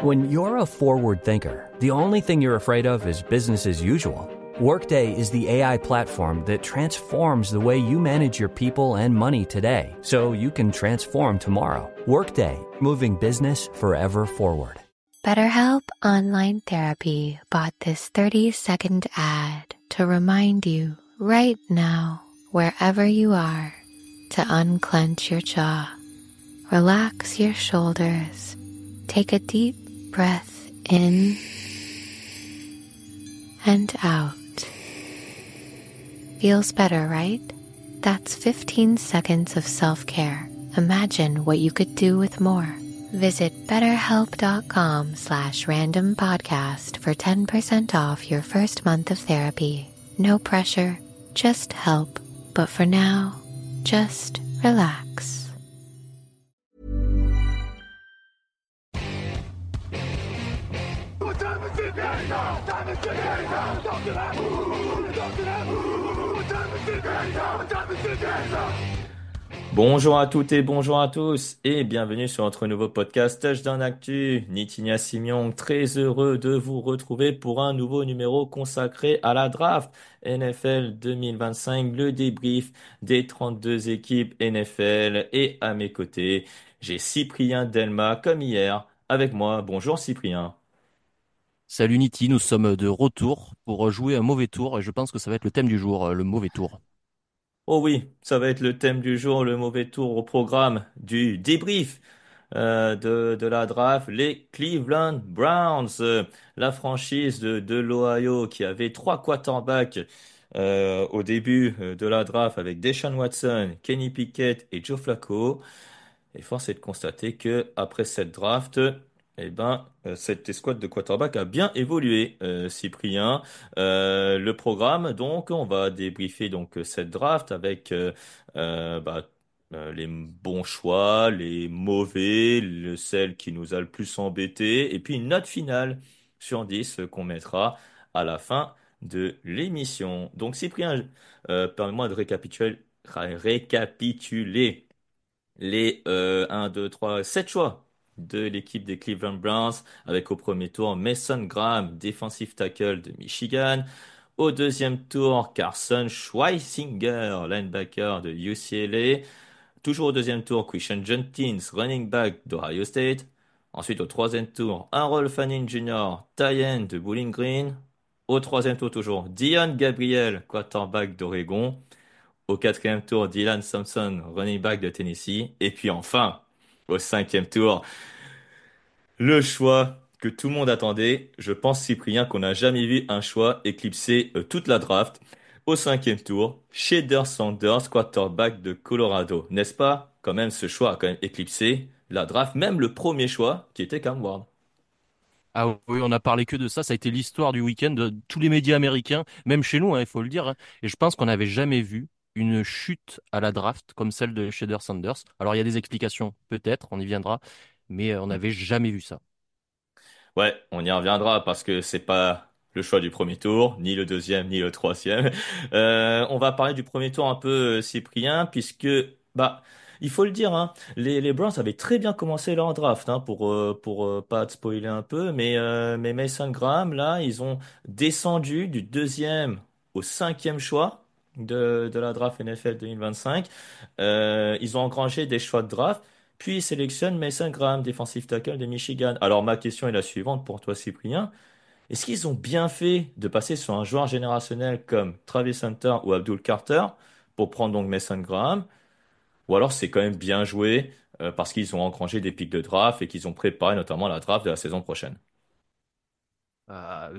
When you're a forward thinker, the only thing you're afraid of is business as usual. Workday is the AI platform that transforms the way you manage your people and money today, so you can transform tomorrow. Workday, moving business forever forward. BetterHelp Online Therapy bought this 30-second ad to remind you right now, wherever you are, to unclench your jaw, relax your shoulders, take a deep breath in and out. Feels better, right? That's 15 seconds of self-care. Imagine what you could do with more. Visit betterhelp.com/randompodcast for 10% off your first month of therapy. No pressure, just help. But for now, just relax. Bonjour à toutes et bonjour à tous et bienvenue sur notre nouveau podcast Touchdown Actu. Nitinia Simion, très heureux de vous retrouver pour un nouveau numéro consacré à la draft NFL 2025, le débrief des 32 équipes NFL et à mes côtés, j'ai Cyprien Delma comme hier avec moi. Bonjour Cyprien. Salut Niti, nous sommes de retour pour jouer un mauvais tour et je pense que ça va être le thème du jour, le mauvais tour. Oh oui, ça va être le thème du jour, le mauvais tour au programme du débrief de la draft. Les Cleveland Browns, la franchise de l'Ohio qui avait trois quarterbacks au début de la draft avec Deshaun Watson, Kenny Pickett et Joe Flacco. Et force est de constater que après cette draft, cette escouade de quarterback a bien évolué, Cyprien. Le programme, donc, on va débriefer donc cette draft avec euh, bah, les bons choix, les mauvais, celle qui nous a le plus embêté, et puis une note finale sur 10 qu'on mettra à la fin de l'émission. Donc, Cyprien, permets-moi de récapituler les 1, 2, 3, 7 choix de l'équipe des Cleveland Browns avec au premier tour Mason Graham, defensive tackle de Michigan. Au deuxième tour, Carson Schweisinger, linebacker de UCLA. Toujours au deuxième tour, Christian Jenkins, running back d'Ohio State. Ensuite, au troisième tour, Harold Fanning Jr., tight end de Bowling Green. Au troisième tour, toujours, Dion Gabriel, quarterback d'Oregon. Au quatrième tour, Dylan Thompson, running back de Tennessee. Et puis enfin, au cinquième tour, le choix que tout le monde attendait. Je pense, Cyprien, qu'on n'a jamais vu un choix éclipser toute la draft. Au cinquième tour, Shedeur Sanders, quarterback de Colorado. N'est-ce pas? Quand même, ce choix a quand même éclipsé la draft, même le premier choix qui était Cam Ward. Ah oui, on a parlé que de ça, ça a été l'histoire du week-end de tous les médias américains, même chez nous, hein, il faut le dire, hein. Et je pense qu'on n'avait jamais vu une chute à la draft comme celle de Shedeur Sanders. Alors il y a des explications, peut-être, on y viendra, mais on n'avait jamais vu ça. Ouais, on y reviendra parce que c'est pas le choix du premier tour, ni le deuxième, ni le troisième. On va parler du premier tour un peu, Cyprien, puisque bah il faut le dire, hein, les Browns avaient très bien commencé leur draft, hein, pour pas te spoiler un peu, mais Mason Graham là, ils ont descendu du deuxième au cinquième choix de la draft NFL 2025. Ils ont engrangé des choix de draft. Puis il sélectionne Mason Graham, defensive tackle de Michigan. Alors ma question est la suivante pour toi, Cyprien. Est-ce qu'ils ont bien fait de passer sur un joueur générationnel comme Travis Hunter ou Abdul Carter pour prendre donc Mason Graham? Ou alors c'est quand même bien joué parce qu'ils ont engrangé des pics de draft et qu'ils ont préparé notamment la draft de la saison prochaine?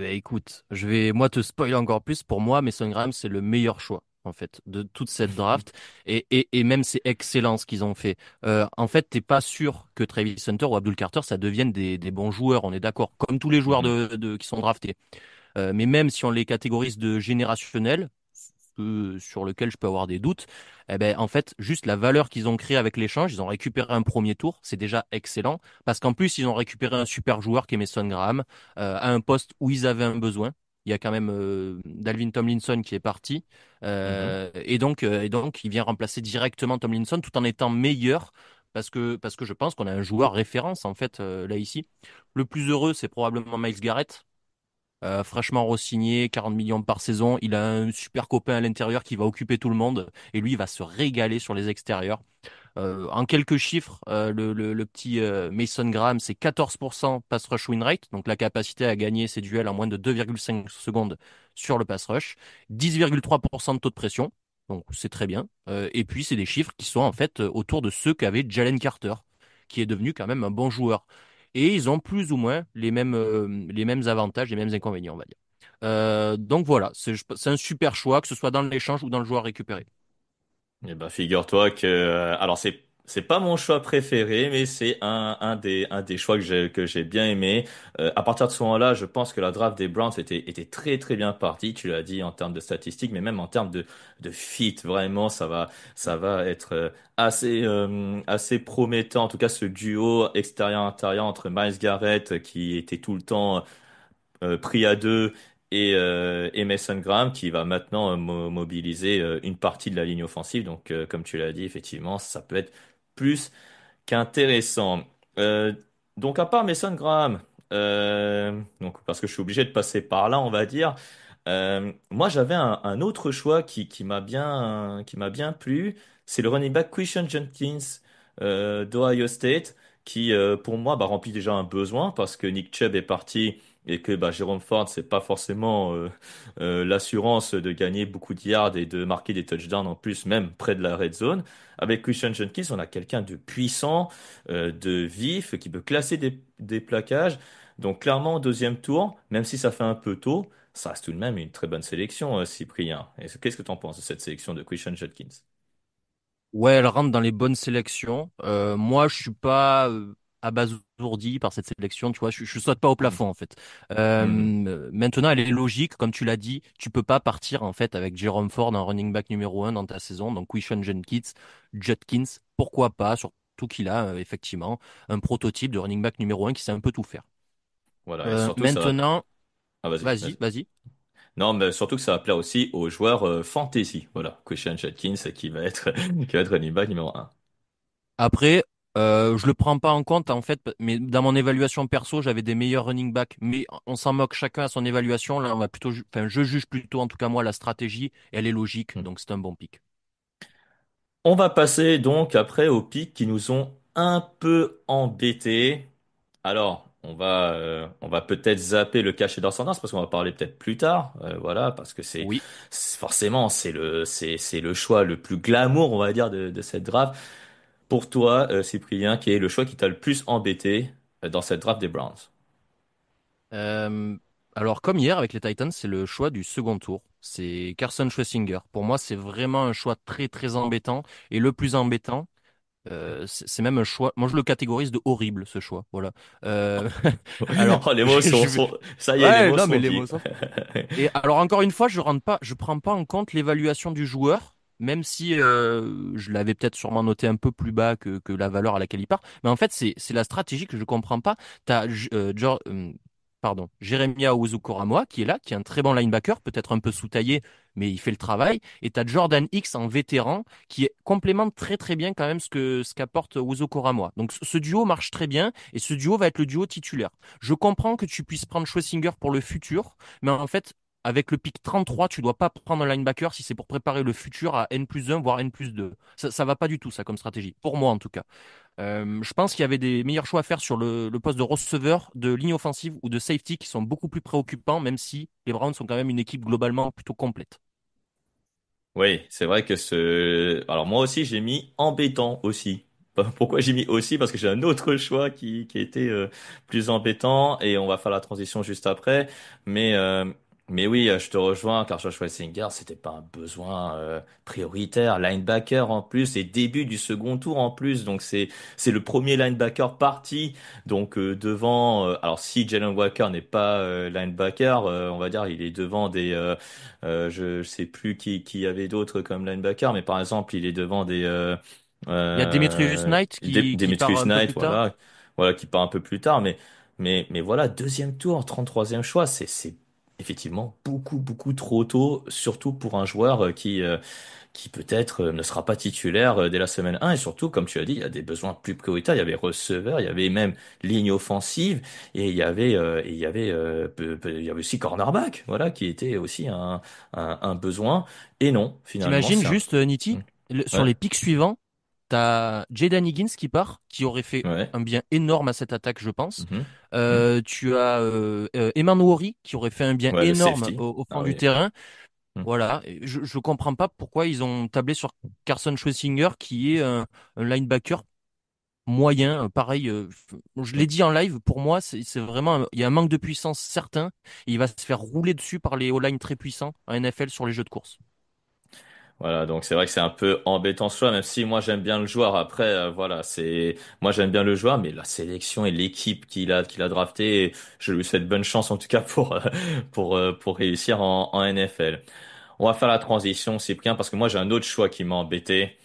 Écoute, je vais moi te spoiler encore plus. Pour moi, Mason Graham, c'est le meilleur choix en fait de toute cette draft et même c'est excellent ce qu'ils ont fait. En fait, t'es pas sûr que Travis Hunter ou Abdul Carter ça devienne des bons joueurs, on est d'accord, comme tous les joueurs Mhm. qui sont draftés. Mais même si on les catégorise de générationnels, sur lequel je peux avoir des doutes, eh ben, en fait, juste la valeur qu'ils ont créée avec l'échange, ils ont récupéré un premier tour, c'est déjà excellent, parce qu'en plus, ils ont récupéré un super joueur qui est Mason Graham, à un poste où ils avaient un besoin. Il y a quand même Dalvin Tomlinson qui est parti, Mhm. et donc, il vient remplacer directement Tomlinson tout en étant meilleur parce que je pense qu'on a un joueur référence en fait là ici. Le plus heureux, c'est probablement Miles Garrett. Fraîchement re-signé, 40 millions par saison. Il a un super copain à l'intérieur qui va occuper tout le monde et lui il va se régaler sur les extérieurs. En quelques chiffres, le petit Mason Graham, c'est 14% pass rush win rate, donc la capacité à gagner ses duels en moins de 2,5 secondes sur le pass rush, 10,3% de taux de pression, donc c'est très bien. Et puis c'est des chiffres qui sont en fait autour de ceux qu'avait Jalen Carter, qui est devenu quand même un bon joueur. Et ils ont plus ou moins les mêmes avantages, les mêmes inconvénients, on va dire. Donc voilà, c'est un super choix, que ce soit dans l'échange ou dans le joueur récupéré. Eh ben, figure-toi que, alors c'est pas mon choix préféré, mais c'est un des choix que j'ai bien aimé. À partir de ce moment-là, je pense que la draft des Browns était très très bien partie. Tu l'as dit en termes de statistiques, mais même en termes de fit, vraiment, ça va être assez promettant. En tout cas, ce duo extérieur-intérieur entre Miles Garrett qui était tout le temps pris à deux et Mason Graham qui va maintenant mobiliser une partie de la ligne offensive. Donc, comme tu l'as dit, effectivement, ça peut être plus qu'intéressant. Euh, donc, à part Mason Graham, donc parce que je suis obligé de passer par là, on va dire. Moi, j'avais un autre choix qui m'a bien plu. C'est le running back Christian Jenkins d'Ohio State, qui pour moi remplit déjà un besoin parce que Nick Chubb est parti et que Jérôme Ford, c'est pas forcément l'assurance de gagner beaucoup de yards et de marquer des touchdowns en plus, même près de la red zone. Avec Christian Jenkins, on a quelqu'un de puissant, de vif, qui peut classer des plaquages. Donc clairement, au deuxième tour, même si ça fait un peu tôt, ça reste tout de même une très bonne sélection, Cyprien. Qu'est-ce que tu en penses de cette sélection de Christian Jenkins? Ouais, elle rentre dans les bonnes sélections. Moi, je suis pas abasourdi par cette sélection, tu vois. Je saute pas au Mhm. plafond en fait. Mhm. Maintenant, elle est logique, comme tu l'as dit. Tu peux pas partir en fait avec Jerome Ford en running back numéro un dans ta saison. Donc, Quishon Judkins, pourquoi pas? Surtout qu'il a effectivement un prototype de running back numéro un qui sait un peu tout faire. Voilà, et surtout ça va... Maintenant, Ah, vas-y, vas-y, vas-y. vas-y. Non, mais surtout que ça va plaire aussi aux joueurs fantasy. Voilà, Christian Jenkins qui va être, qui va être running back numéro un. Après, je le prends pas en compte en fait, mais dans mon évaluation perso, j'avais des meilleurs running backs. Mais on s'en moque chacun à son évaluation. Là, on va plutôt, enfin, je juge plutôt en tout cas moi la stratégie. Elle est logique, donc c'est un bon pick. On va passer donc après aux pics qui nous ont un peu embêtés. Alors, on va peut-être zapper le cachet d'ascendance parce qu'on va parler peut-être plus tard. Voilà, parce que Oui. forcément c'est le choix le plus glamour, on va dire, de cette draft. Pour toi, Cyprien, qui est le choix qui t'a le plus embêté dans cette draft des Browns? Euh, alors comme hier avec les Titans, c'est le choix du second tour. C'est Carson Schlesinger. Pour moi, c'est vraiment un choix très très embêtant. Et le plus embêtant, c'est même un choix. Moi, je le catégorise de horrible ce choix. Voilà. Euh, alors, Oh, les mots ça y est, les ouais, mots non, mais sont les dits. mots sont. Et alors encore une fois, je prends pas en compte l'évaluation du joueur, même si je l'avais peut-être sûrement noté un peu plus bas que la valeur à laquelle il part. Mais en fait, c'est la stratégie que je comprends pas. T'as Jeremiah Owusu-Koramoah qui est là, qui est un très bon linebacker, peut-être un peu sous-taillé, mais il fait le travail. Et t'as Jordan Hicks en vétéran qui complémente très très bien quand même ce qu'apporte Owusu-Koramoah. Donc ce duo marche très bien et ce duo va être le duo titulaire. Je comprends que tu puisses prendre Schlesinger pour le futur, mais en fait, avec le pick 33, tu dois pas prendre un linebacker si c'est pour préparer le futur à N+1, voire N+2. Ça va pas du tout, ça, comme stratégie. Pour moi, en tout cas. Je pense qu'il y avait des meilleurs choix à faire sur le poste de receveur, de ligne offensive ou de safety qui sont beaucoup plus préoccupants, même si les Browns sont quand même une équipe globalement plutôt complète. Oui, c'est vrai que Alors moi aussi, j'ai mis embêtant aussi. Pourquoi j'ai mis aussi? Parce que j'ai un autre choix qui était plus embêtant et on va faire la transition juste après. Mais, euh, mais oui, je te rejoins car Joshua Singer, c'était pas un besoin prioritaire. Linebacker en plus et début du second tour en plus. Donc c'est le premier linebacker parti. Donc devant... alors si Jalen Walker n'est pas linebacker, on va dire il est devant je sais plus qui y avait d'autres comme linebacker, mais par exemple, il est devant Il y a Demetrius Knight qui part Demetrius un peu Knight, plus tard. voilà, qui part un peu plus tard, mais voilà, deuxième tour, 33e choix, effectivement beaucoup, beaucoup trop tôt, surtout pour un joueur qui peut-être ne sera pas titulaire dès la semaine 1. Et surtout, comme tu as dit, il y a des besoins plus prioritaires. Il y avait receveur, il y avait même ligne offensive, et il y avait aussi cornerback, voilà, qui était aussi un besoin. Et non, finalement, T'imagines c'est un... juste, Nitti, sur Ouais, les pics suivants, t'as Jaden Higgins qui part, qui aurait fait ouais. un bien énorme à cette attaque, je pense. Mhm, mhm. Tu as Eman Nwori qui aurait fait un bien Ouais, le énorme safety. au Ah fond du oui. terrain. Mhm. Voilà, et je comprends pas pourquoi ils ont tablé sur Carson Schlesinger qui est un linebacker moyen. Pareil, je l'ai dit en live, pour moi, c'est vraiment, il y a un manque de puissance certain. Et il va se faire rouler dessus par les O-line très puissants en NFL sur les jeux de course. Voilà, donc c'est vrai que c'est un peu embêtant ce choix, même si moi j'aime bien le joueur. Après, voilà, moi j'aime bien le joueur, mais la sélection et l'équipe qu'il a drafté, je lui souhaite bonne chance en tout cas pour réussir en NFL. On va faire la transition, Cyprien, parce que moi j'ai un autre choix qui m'a embêté.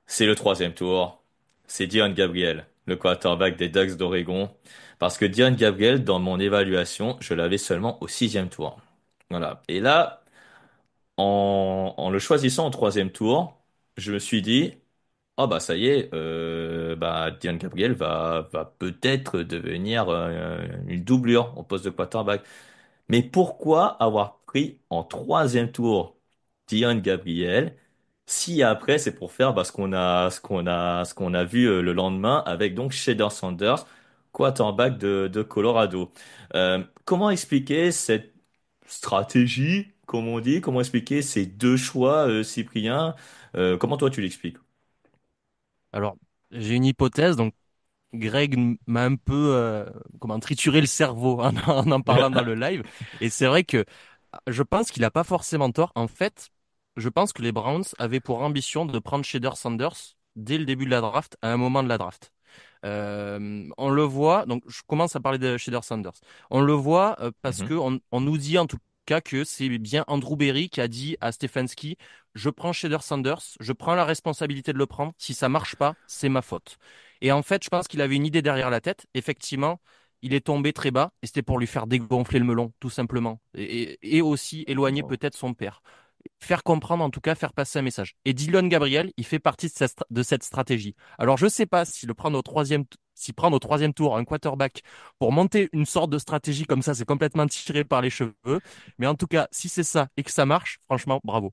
C'est le troisième tour. C'est Dion Gabriel, le quarterback des Ducks d'Oregon. Parce que Dion Gabriel, dans mon évaluation, je l'avais seulement au sixième tour. Voilà. Et là, en le choisissant au troisième tour, je me suis dit, ah bah ça y est, bah Dion Gabriel va peut-être devenir une doublure au poste de quarterback. Mais pourquoi avoir pris en troisième tour Dion Gabriel si après c'est pour faire bah, ce qu'on a vu le lendemain avec donc Shedeur Sanders, quarterback de Colorado. Comment expliquer cette stratégie, comme on dit, comment expliquer ces deux choix, Cyprien? Comment toi tu l'expliques? Alors, j'ai une hypothèse, donc Greg m'a un peu comment trituré le cerveau en parlant dans le live. Et c'est vrai que je pense qu'il a pas forcément tort. En fait, je pense que les Browns avaient pour ambition de prendre Shedeur Sanders dès le début de la draft, à un moment de la draft. On le voit, donc je commence à parler de Shedeur Sanders. On le voit parce que Mhm. on nous dit en tout cas que c'est bien Andrew Berry qui a dit à Stefanski, je prends Shedeur Sanders, je prends la responsabilité de le prendre. Si ça marche pas, c'est ma faute. Et en fait, je pense qu'il avait une idée derrière la tête. Effectivement, il est tombé très bas et c'était pour lui faire dégonfler le melon, tout simplement. Et aussi éloigner Bon. peut-être son père. Faire comprendre, en tout cas, faire passer un message. Et Dylan Gabriel, il fait partie de cette stratégie. Alors, je ne sais pas si le prendre au troisième, s'y prendre au troisième tour un quarterback pour monter une sorte de stratégie comme ça, c'est complètement tiré par les cheveux. Mais en tout cas, si c'est ça et que ça marche, franchement, bravo.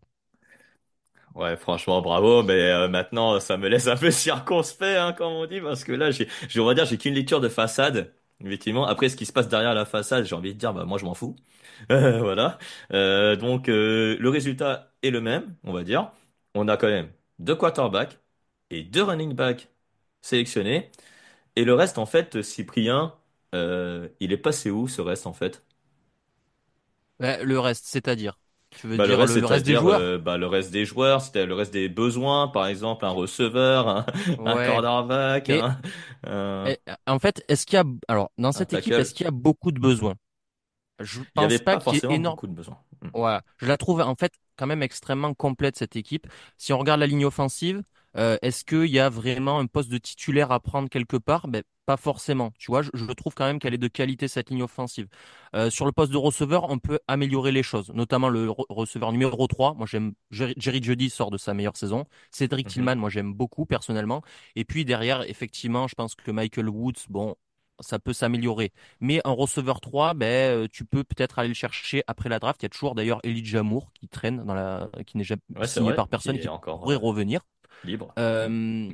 Ouais, franchement, bravo, mais maintenant, ça me laisse un peu circonspect, hein, comme on dit, parce que là, on va dire, j'ai qu'une lecture de façade, effectivement. Après, ce qui se passe derrière la façade, j'ai envie de dire, bah, moi, je m'en fous. Voilà. Donc, le résultat est le même, on va dire. On a quand même deux quarterbacks et deux running backs sélectionnés. Et le reste, en fait, Cyprien, il est passé où, ce reste, en fait? Le reste, c'est-à-dire, tu veux Bah, le dire reste, le reste des c'est-à-dire joueurs? bah, le reste des joueurs, c'était le reste des besoins, par exemple un receveur, un Ouais. cornerback, Mais un, en fait, alors, dans un cette équipe, est-ce tackle. qu'il y a beaucoup de besoins? Je Il n'y avait pense pas pas qu'il y ait forcément énorme. beaucoup de besoins. Hmm. Voilà, je la trouve en fait quand même extrêmement complète cette équipe. Si on regarde la ligne offensive, est-ce qu'il y a vraiment un poste de titulaire à prendre quelque part? Ben, pas forcément. Tu vois, je trouve quand même qu'elle est de qualité cette ligne offensive. Sur le poste de receveur, on peut améliorer les choses, notamment le receveur numéro 3. Moi, j'aime Jerry Jeudy sort de sa meilleure saison. Cédric Mhm. Tillman, moi, j'aime beaucoup personnellement. Et puis derrière, effectivement, je pense que Michael Woods, bon, ça peut s'améliorer. Mais en receveur 3, ben, tu peux peut-être aller le chercher après la draft. Il y a toujours d'ailleurs Elijah Moore qui traîne qui n'est jamais Ouais, c'est signé vrai, par qui personne, est qui encore pourrait revenir. libre. Hmm. Euh,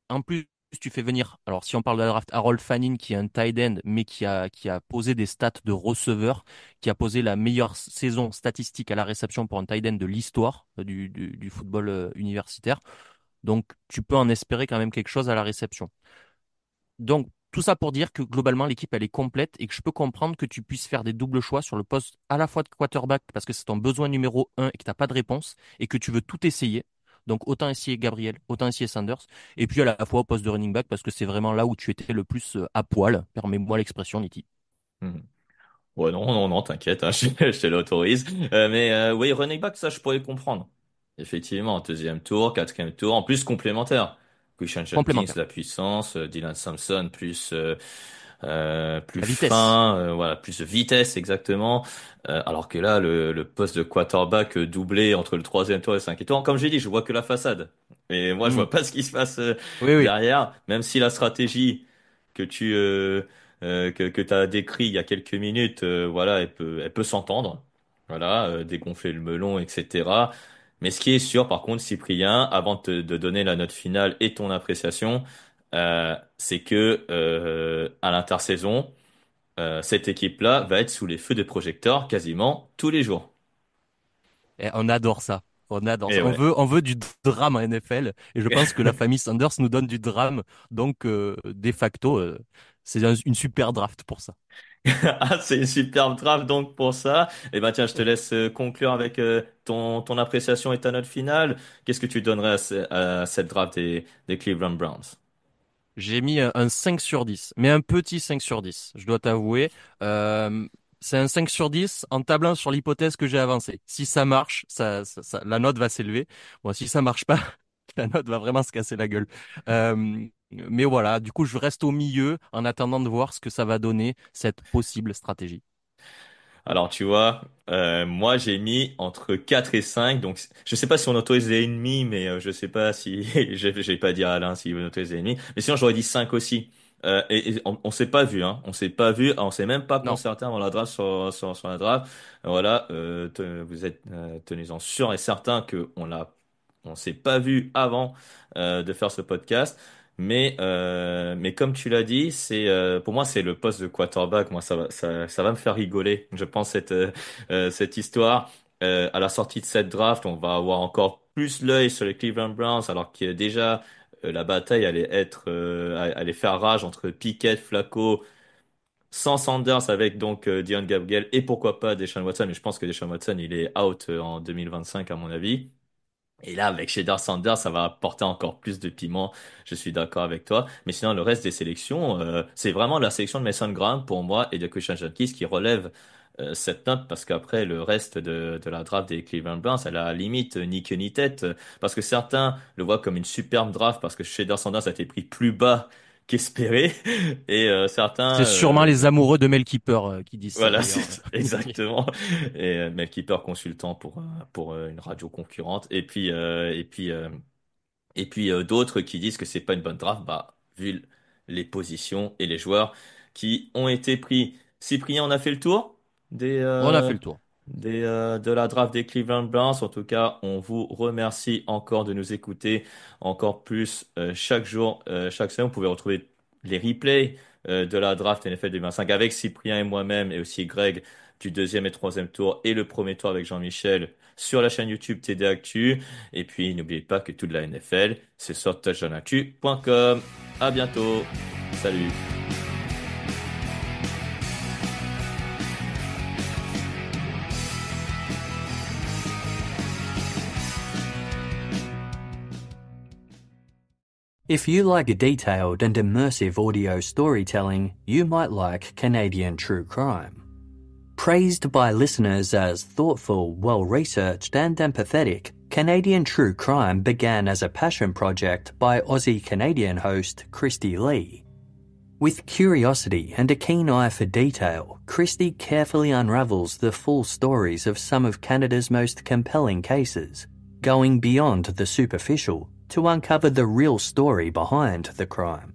En plus, tu fais venir, alors si on parle de la draft, Harold Fanning, qui est un tight end, mais qui a posé des stats de receveur, qui a posé la meilleure saison statistique à la réception pour un tight end de l'histoire du football universitaire. Donc, tu peux en espérer quand même quelque chose à la réception. Donc, tout ça pour dire que globalement, l'équipe, elle est complète et que je peux comprendre que tu puisses faire des doubles choix sur le poste à la fois de quarterback parce que c'est ton besoin numéro un et que tu n'as pas de réponse et que tu veux tout essayer. Donc, autant essayer Gabriel, autant essayer Sanders. Et puis, à la fois au poste de running back parce que c'est vraiment là où tu étais le plus à poil. Permets-moi l'expression, Niti. Mhm. Ouais, non, non, non, t'inquiète, hein, je te l'autorise. Mais oui, running back, ça, je pourrais comprendre. Effectivement, deuxième tour, quatrième tour, en plus complémentaire. Christian Jenkins, Complémentaire. la puissance, Dylan Thompson, plus plus La vitesse. fin, voilà, plus de vitesse exactement. Alors que là, le poste de quarterback doublé entre le troisième tour et le cinquième tour, comme j'ai dit, je vois que la façade. Et moi, je Hmm. vois pas ce qui se passe Oui, oui. derrière, même si la stratégie que que t'as décrit il y a quelques minutes, voilà, elle peut s'entendre. Voilà, dégonfler le melon, etc. Mais ce qui est sûr, par contre, Cyprien, avant de donner la note finale et ton appréciation, c'est que à l'intersaison, cette équipe-là va être sous les feux des projecteurs quasiment tous les jours. Et on adore ça. On adore Et ça. ouais. On veut du drame en NFL. Et je pense que la famille Sanders nous donne du drame. Donc, de facto, c'est une super draft pour ça. Ah, c'est une superbe draft donc pour ça. Et ben tiens, je te Oui. laisse conclure avec ton appréciation et ta note finale. Qu'est-ce que tu donnerais à cette draft des Cleveland Browns? J'ai mis un 5 sur 10, mais un petit 5 sur 10, je dois t'avouer. Euh, c'est un 5 sur 10 en tablant sur l'hypothèse que j'ai avancée. Si ça marche, la note va s'élever. Bon, si ça marche pas, la note va vraiment se casser la gueule. Mais voilà, du coup, je reste au milieu en attendant de voir ce que ça va donner, cette possible stratégie. Alors, tu vois, moi, j'ai mis entre 4 et 5. Donc, je sais pas si on autorise les ennemis, mais je sais pas si... j'ai pas dit à Alain s'il veut autoriser les ennemis. Mais sinon, j'aurais dit 5 aussi. Et on s'est pas vu, hein. On s'est pas vu. On s'est même pas Non, concerté avant la draft sur la draft. Voilà, vous êtes tenez-en sûr et certain que on s'est pas vu avant de faire ce podcast. Mais comme tu l'as dit, c'est pour moi c'est le poste de quarterback. Moi ça va me faire rigoler. Je pense cette histoire à la sortie de cette draft, on va avoir encore plus l'œil sur les Cleveland Browns, alors que déjà la bataille allait faire rage entre Pickett, Flacco, sans Sanders avec donc Dion Gabriel et pourquoi pas Deshaun Watson. Mais je pense que Deshaun Watson il est out en 2025 à mon avis. Et là, avec Shedeur Sanders, ça va apporter encore plus de piment. Je suis d'accord avec toi. Mais sinon, le reste des sélections, c'est vraiment la sélection de Mason Graham pour moi et de Christian Jenkins qui relève cette note parce qu'après, le reste de la draft des Cleveland Browns, elle a à la limite ni queue ni tête. Parce que certains le voient comme une superbe draft parce que Shedeur Sanders a été pris plus bas qu'espéré. Et certains, c'est sûrement les amoureux de Mel Kiper qui disent ça voilà, d'ailleurs. c'est exactement. Et Melkeeper consultant pour une radio concurrente. Et puis d'autres qui disent que c'est pas une bonne draft, bah vu les positions et les joueurs qui ont été pris. Cyprien, on a fait le tour des On a fait le tour. de la draft des Cleveland Browns. En tout cas, on vous remercie encore de nous écouter encore plus chaque jour, chaque semaine. Vous pouvez retrouver les replays de la draft NFL 2025 avec Cyprien et moi-même et aussi Greg du deuxième et troisième tour et le premier tour avec Jean-Michel sur la chaîne YouTube TD Actu. Et puis, n'oubliez pas que toute la NFL, c'est sur touchdownactu.com. À bientôt. Salut. If you like detailed and immersive audio storytelling, you might like Canadian True Crime. Praised by listeners as thoughtful, well-researched and empathetic, Canadian True Crime began as a passion project by Aussie-Canadian host Christy Lee. With curiosity and a keen eye for detail, Christy carefully unravels the full stories of some of Canada's most compelling cases, going beyond the superficial to uncover the real story behind the crime.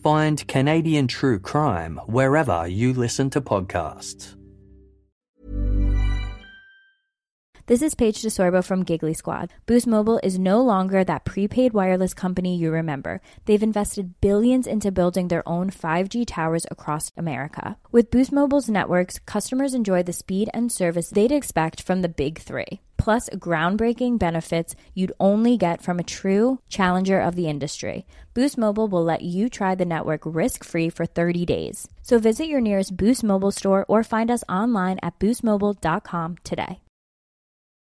Find Canadian True Crime wherever you listen to podcasts. This is Paige DeSorbo from Giggly Squad. Boost Mobile is no longer that prepaid wireless company you remember. They've invested billions into building their own 5G towers across America. With Boost Mobile's networks, customers enjoy the speed and service they'd expect from the big three. Plus, groundbreaking benefits you'd only get from a true challenger of the industry. Boost Mobile will let you try the network risk-free for 30 days. So visit your nearest Boost Mobile store or find us online at boostmobile.com today.